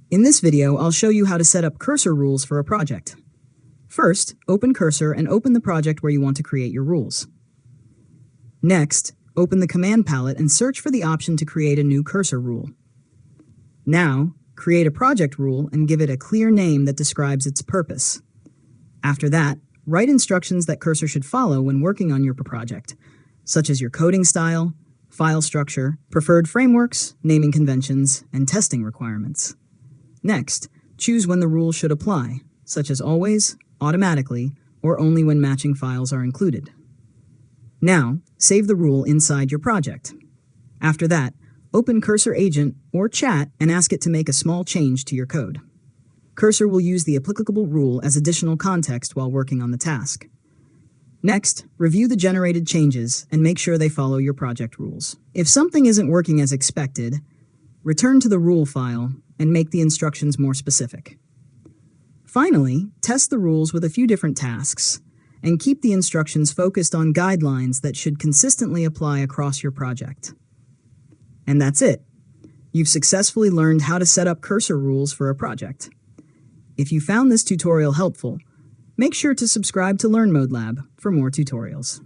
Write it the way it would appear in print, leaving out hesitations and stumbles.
In this video, I'll show you how to set up cursor rules for a project. First, open Cursor and open the project where you want to create your rules. Next, open the command palette and search for the option to create a new cursor rule. Now, create a project rule and give it a clear name that describes its purpose. After that, write instructions that Cursor should follow when working on your project, such as your coding style, file structure, preferred frameworks, naming conventions, and testing requirements. Next, choose when the rule should apply, such as always, automatically, or only when matching files are included. Now, save the rule inside your project. After that, open Cursor Agent or Chat and ask it to make a small change to your code. Cursor will use the applicable rule as additional context while working on the task. Next, review the generated changes and make sure they follow your project rules. If something isn't working as expected, return to the rule file and make the instructions more specific. Finally, test the rules with a few different tasks and keep the instructions focused on guidelines that should consistently apply across your project. And that's it. You've successfully learned how to set up cursor rules for a project. If you found this tutorial helpful, make sure to subscribe to Learn Mode Lab for more tutorials.